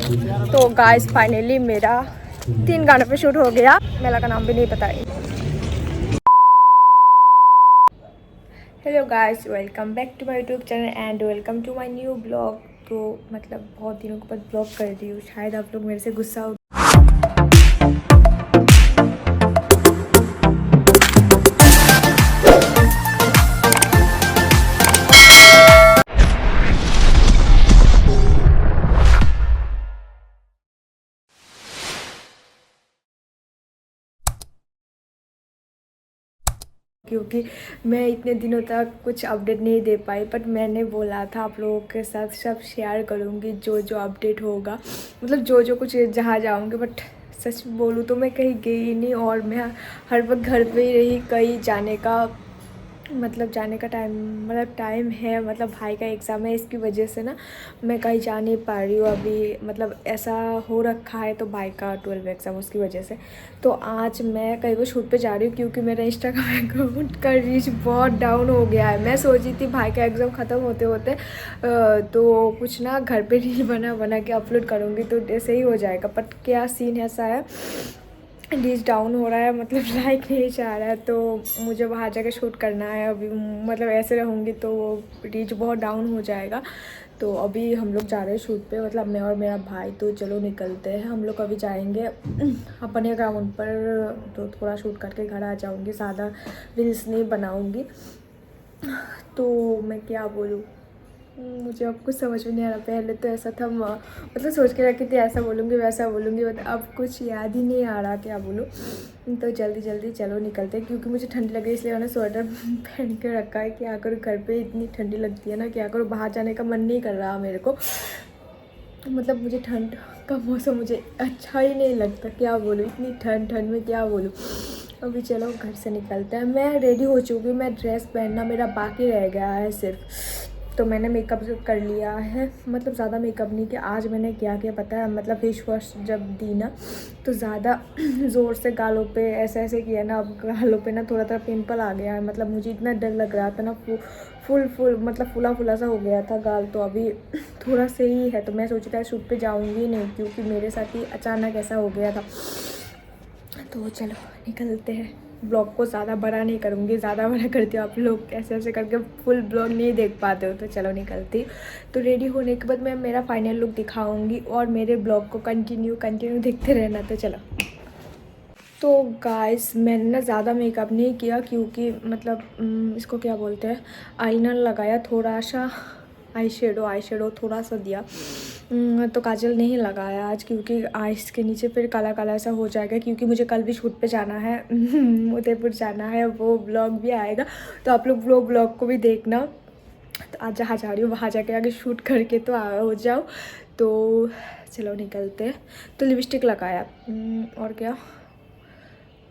तो guys finally मेरा 3 गानों पे शूट हो गया। मेला का नाम भी नहीं पता है। Hello guys, welcome back to my YouTube channel and welcome to my new blog. तो मतलब बहुत दिनों के बाद ब्लॉग कर रही हूँ, शायद आप लोग मेरे से गुस्सा हो। क्योंकि मैं इतने दिनों तक कुछ अपडेट नहीं दे पाई, बट मैंने बोला था आप लोगों के साथ सब शेयर करूँगी जो जो अपडेट होगा, मतलब जो जो कुछ जहाँ जाऊँगी। बट सच बोलूँ तो मैं कहीं गई नहीं और मैं हर वक्त घर पे ही रही। कहीं जाने का मतलब जाने का टाइम है, मतलब भाई का एग्ज़ाम है, इसकी वजह से ना मैं कहीं जा नहीं पा रही हूँ अभी। मतलब ऐसा हो रखा है तो भाई का 12 एग्ज़ाम, उसकी वजह से। तो आज मैं कहीं वो शूट पे जा रही हूँ क्योंकि मेरा इंस्टाग्राम अकाउंट का रीच बहुत डाउन हो गया है। मैं सोची थी भाई का एग्ज़ाम ख़त्म होते होते तो कुछ ना घर पे रील बना के अपलोड करूँगी तो ऐसे ही हो जाएगा। बट क्या सीन ऐसा है, रीच डाउन हो रहा है, मतलब लाइक नहीं चाह रहा है, तो मुझे वहाँ जाकर शूट करना है अभी। मतलब ऐसे रहूँगी तो रीच बहुत डाउन हो जाएगा। तो अभी हम लोग जा रहे हैं शूट पे, मतलब मैं और मेरा भाई। तो चलो निकलते हैं, हम लोग अभी जाएंगे अपने ग्राउंड पर। तो थोड़ा शूट करके घर आ जाऊँगी, ज़्यादा रील्स नहीं बनाऊँगी। तो मैं क्या बोलूँ, मुझे अब कुछ समझ में नहीं आ रहा। पहले तो ऐसा था, मतलब सोच के रखी थी ऐसा बोलूँगी वैसा बोलूँगी, बट अब कुछ याद ही नहीं आ रहा क्या बोलूँ। तो जल्दी जल्दी चलो निकलते हैं, क्योंकि मुझे ठंड लग रही है इसलिए मैंने स्वेटर पहन के रखा है। क्या करूँ, घर पे इतनी ठंडी लगती है ना, क्या करूँ, बाहर जाने का मन नहीं कर रहा मेरे को। मतलब मुझे ठंड का मौसम मुझे अच्छा ही नहीं लगता, क्या बोलूँ, इतनी ठंड में क्या बोलूँ। अभी चलो घर से निकलते हैं। मैं रेडी हो चुकी हूँ, मैं ड्रेस पहनना मेरा बाकी रह गया है सिर्फ। तो मैंने मेकअप कर लिया है, मतलब ज़्यादा मेकअप नहीं किया। आज मैंने क्या किया पता है, मतलब फेस वॉश जब दी ना तो ज़्यादा ज़ोर से गालों पे ऐसे किया ना, अब गालों पे ना थोड़ा पिंपल आ गया है। मतलब मुझे इतना डर लग रहा था ना, फुल मतलब फुला सा हो गया था गाल। तो अभी थोड़ा सही है। तो मैं सोची था शूट पे जाऊँगी नहीं, क्योंकि मेरे साथ ही अचानक ऐसा हो गया था। तो चलो निकलते हैं। ब्लॉग को ज़्यादा बड़ा नहीं करूँगी, ज़्यादा बड़ा करती हूँ आप लोग ऐसे करके फुल ब्लॉग नहीं देख पाते हो। तो चलो निकलती। तो रेडी होने के बाद मैं मेरा फाइनल लुक दिखाऊँगी और मेरे ब्लॉग को कंटिन्यू देखते रहना। तो चलो। तो गाइस मैंने ना ज़्यादा मेकअप नहीं किया, क्योंकि मतलब इसको क्या बोलते हैं, आईलाइनर लगाया, थोड़ा सा आई शेडो थोड़ा सा दिया। तो काजल नहीं लगाया आज, क्योंकि आइस के नीचे फिर काला काला सा हो जाएगा। क्योंकि मुझे कल भी शूट पे जाना है उदयपुर जाना है, वो ब्लॉग भी आएगा। तो आप लोग वो ब्लॉग को भी देखना। तो आज जहाँ जा रही हूँ वहाँ जाके आगे शूट करके तो हो जाओ। तो चलो निकलते हैं। तो लिपस्टिक लगाया और क्या,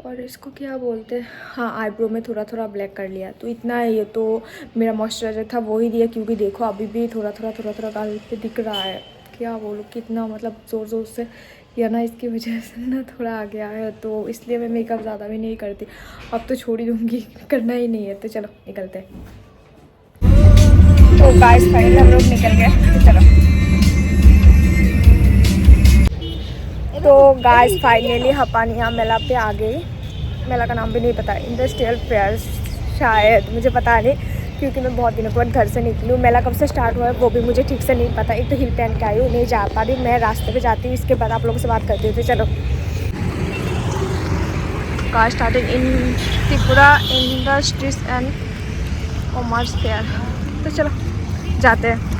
और इसको क्या बोलते हैं, हाँ आईब्रो में थोड़ा ब्लैक कर लिया। तो इतना है ये। तो मेरा मॉइस्चराइज़र था वो ही दिया, क्योंकि देखो अभी भी थोड़ा गाल पे दिख रहा है। क्या बोलूँ, कितना मतलब ज़ोर से किया ना, इसकी वजह से ना थोड़ा आ गया है। तो इसलिए मैं मेकअप ज़्यादा भी नहीं करती, अब तो छोड़ ही दूँगी, करना ही नहीं है। तो चलो निकलते हैं। तो गाइस फाइनली हम लोग निकल गए। तो चलो। तो गाइस फाइनली हपानिया मेला पे आ गई। मेला का नाम भी नहीं पता, इंडस्ट्रियल फेयर शायद, मुझे पता नहीं, क्योंकि मैं बहुत दिनों के बाद घर से निकली हूँ। मेला कब से स्टार्ट हुआ है वो भी मुझे ठीक से नहीं पता। एक तो हिल पहन के आई हूँ, नहीं जा पा रही, मैं रास्ते पे जाती हूँ, इसके बाद आप लोगों से बात करती हूँ। तो चलो। Car starting in Tripura industries and commerce fair. तो चलो जाते हैं।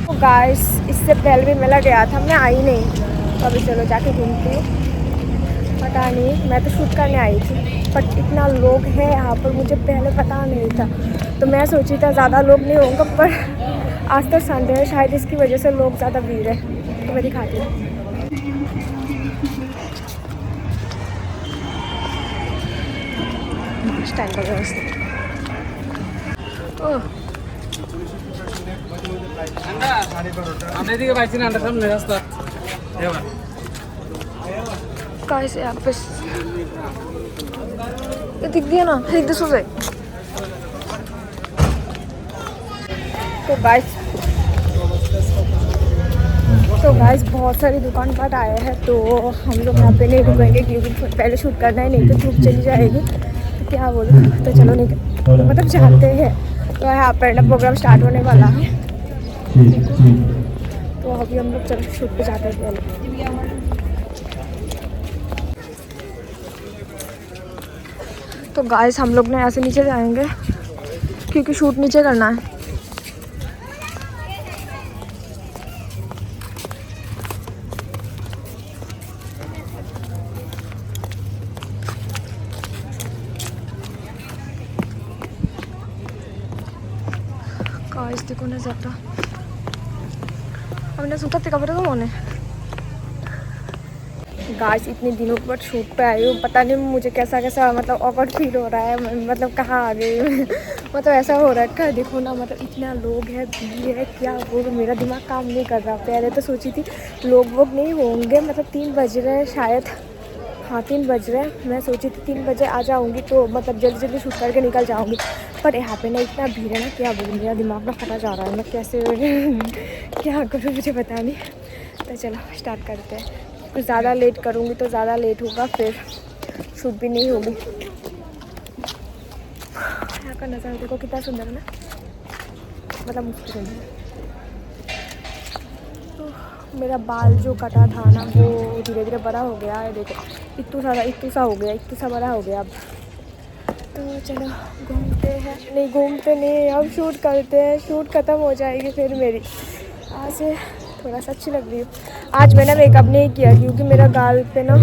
तो गाइस इससे पहले भी मेला गया था, मैं आई नहीं। तो अभी चलो जाके घूमती हूँ। पता नहीं, मैं तो शूट करने आई थी, बट इतना लोग है यहाँ पर मुझे पहले पता नहीं था। तो मैं सोची था ज़्यादा लोग नहीं होंगे, पर आज तो संडे है, शायद इसकी वजह से लोग ज़्यादा भीड़ है। तो मैं दिखाती हूँ। स्टैंड का व्यवस्था। ओह कैसे यहाँ पे दिख दिया ना, दिख सो जाए। तो गाइस तो गाइस बहुत सारी दुकान पर आए हैं, तो हम लोग यहाँ पे नहीं रुकेंगे क्योंकि पहले शूट करना है, नहीं तो धूप चली जाएगी। तो क्या बोलूँ, तो चलो नहीं मतलब जाते हैं। तो यहाँ पर ना प्रोग्राम स्टार्ट होने वाला है, तो अभी हम लोग चलो शूट पे जाते हैं पहले। तो गाइस हम लोग ना यहाँ से नीचे जाएंगे क्योंकि शूट नीचे करना है। गाइस देखो नज़ारा, हमने सोचा था कब तक होने। गाइस इतने दिनों के बाद शूट पे आई हूँ, पता नहीं मुझे कैसा कैसा मतलब ऑकवर्ड फील हो रहा है, मतलब कहाँ आ गई मतलब ऐसा हो रहा है। देखो ना मतलब इतना लोग है, भीड़ है, क्या बोलूँ, मेरा दिमाग काम नहीं कर रहा। पहले तो सोची थी लोग वोग नहीं होंगे, मतलब 3 बज रहे हैं शायद, हाँ 3 बज रहे हैं। मैं सोची थी 3 बजे आ जाऊँगी तो मतलब जल्दी जल्दी शूट करके निकल जाऊँगी, पर यहाँ पे ना इतना भीड़ है ना, क्या बोलूँ, मेरा दिमाग ना फटा जा रहा है। मैं कैसे क्या करूँ मुझे पता नहीं। तो चलो स्टार्ट करते हैं। कुछ ज़्यादा लेट करूँगी तो ज़्यादा लेट होगा, फिर शूट भी नहीं होगी। यहाँ का नज़ारा देखो कितना सुंदर है ना, मतलब मुश्किल नहीं है। तो मेरा बाल जो कटा था ना वो धीरे धीरे बड़ा हो गया है, देखो इतू सा हो गया, इतू सा बड़ा हो गया अब। तो चलो घूमते हैं, नहीं घूमते नहीं, अब शूट करते हैं। शूट ख़त्म हो जाएगी फिर मेरी। आज थोड़ा सा अच्छी लग रही हूँ। आज मैंने मेकअप नहीं किया क्योंकि मेरा गाल पे ना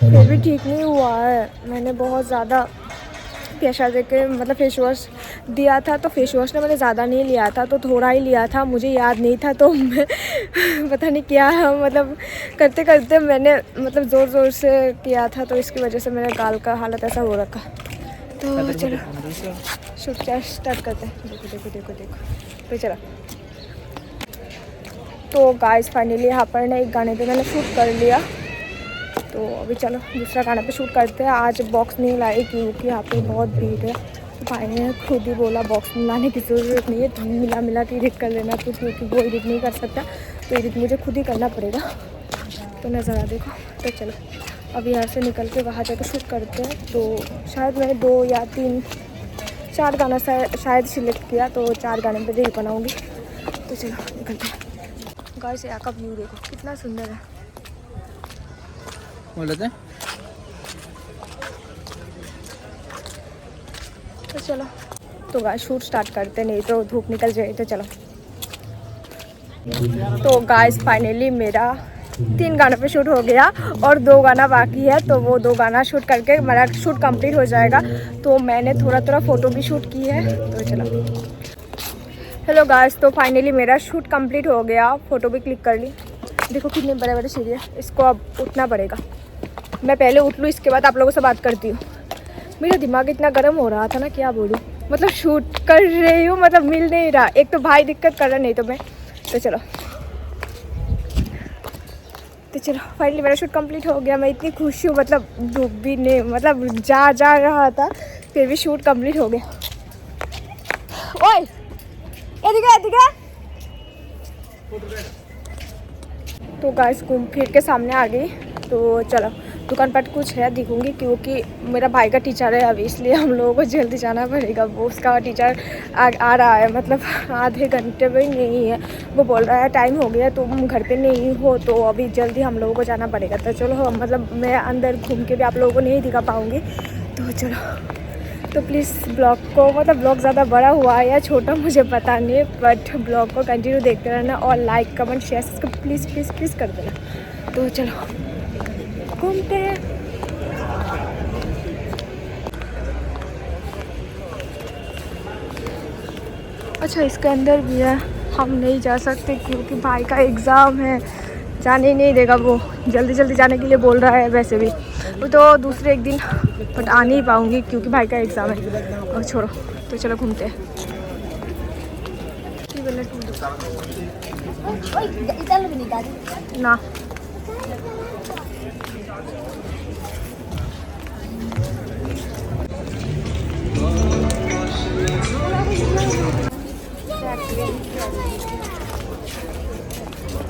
फिर भी ठीक नहीं हुआ है। मैंने बहुत ज़्यादा प्रेशर देके मतलब फेस वॉश दिया था, तो फेस वॉश ने मैंने ज़्यादा नहीं लिया था, तो थोड़ा ही लिया था, मुझे याद नहीं था। तो मैं पता नहीं क्या मतलब करते करते मैंने मतलब ज़ोर ज़ोर से किया था, तो इसकी वजह से मेरे गाल का हालत ऐसा हो रखा। तो चलो शूट स्टार्ट करते हैं। देखो देखो देखो देखो, तो चलो। तो गाइस फाइनली यहाँ पर ना एक गाने पे मैंने शूट कर लिया, तो अभी चलो दूसरा गाना पे शूट करते हैं। आज बॉक्स नहीं लाई क्योंकि यहाँ पे बहुत भीड़ है। तो भाई ने खुद ही बोला बॉक्स लाने की ज़रूरत नहीं है, तुम मिला मिला के एडिट कर लेना, तो क्योंकि वो एडिट नहीं कर सकता, तो एडिट मुझे खुद ही करना पड़ेगा। तो नज़ारा देखो। तो चलो अब यहाँ से निकल के वहाँ जाकर शूट करते हैं। तो शायद मैंने 2 या 4 गाना शायद सिलेक्ट किया, तो 4 गाने पर रील बनाऊँगी। तो चलो निकलते हैं। गाइस यहाँ का व्यू देखो कितना सुंदर है। बोलते हैं तो चलो। तो गाइस शूट स्टार्ट करते, नहीं तो धूप निकल जाए। तो चलो। तो गाइस फाइनली मेरा 3 गानों पे शूट हो गया और 2 गाना बाकी है, तो वो 2 गाना शूट करके मेरा शूट कंप्लीट हो जाएगा। तो मैंने थोड़ा फ़ोटो भी शूट की है। तो चलो। हेलो गाइस, तो फाइनली मेरा शूट कंप्लीट हो गया, फ़ोटो भी क्लिक कर ली। देखो कितने बड़े बड़े सीढ़ी है, इसको अब उठना पड़ेगा। मैं पहले उठ लूँ, इसके बाद आप लोगों से बात करती हूँ। मेरा दिमाग इतना गर्म हो रहा था ना, क्या बोलूँ, मतलब शूट कर रही हूँ, मतलब मिल नहीं रहा। एक तो भाई दिक्कत कर रहा, नहीं तो मैं। तो चलो फाइनली मेरा शूट कंप्लीट हो गया। मैं इतनी खुश हूँ, मतलब धूप भी नहीं, मतलब जा रहा था, फिर भी शूट कंप्लीट हो गया। ओए दिखा। तो गाइस घूम फिर के सामने आ गई। तो चलो दुकान पर कुछ है दिखूंगी, क्योंकि मेरा भाई का टीचर है अभी, इसलिए हम लोगों को जल्दी जाना पड़ेगा। वो उसका टीचर आ रहा है, मतलब आधे घंटे में नहीं है। वो बोल रहा है टाइम हो गया, तुम घर पे नहीं हो, तो अभी जल्दी हम लोगों को जाना पड़ेगा। तो चलो मतलब मैं अंदर घूम के भी आप लोगों को नहीं दिखा पाऊँगी। तो चलो। तो प्लीज़ ब्लॉग को, मतलब ब्लॉग ज़्यादा बड़ा हुआ या छोटा मुझे पता नहीं, बट ब्लॉग को कंटिन्यू देखते रहना और like comment share subscribe please कर देना। तो चलो घूमते हैं। अच्छा इसके अंदर भी है, हम नहीं जा सकते क्योंकि भाई का एग्ज़ाम है, जाने ही नहीं देगा। वो जल्दी जाने के लिए बोल रहा है। वैसे भी वो तो दूसरे एक दिन, बट आ नहीं पाऊँगी क्योंकि भाई का एग्ज़ाम है। और छोड़ो, तो चलो घूमते हैं। ना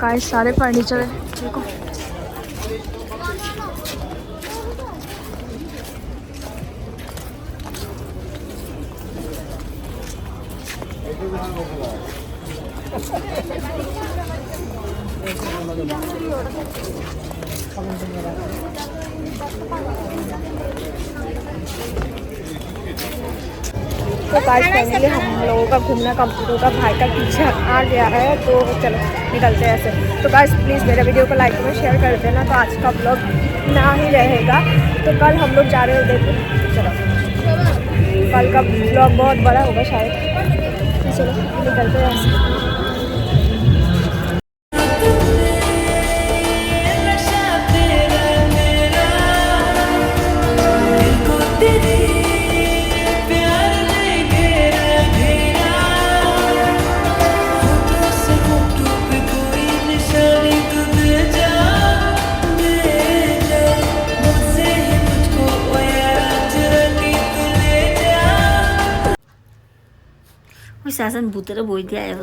गाइस सारे फर्नीचर है देखो। तो गाइस फाइनली हम लोगों का घूमना कंप्लीट होगा। भाई का पीछे आ गया है तो चलो निकलते हैं ऐसे। तो गाइस प्लीज़ मेरे वीडियो को लाइक में शेयर कर देना। तो आज का ब्लॉग ना ही रहेगा, तो कल हम लोग जा रहे हो देखो। चलो कल का ब्लॉग बहुत बड़ा होगा शायद। तो चलो निकलते हैं ऐसे। शासन भूतरे बोल दिया है।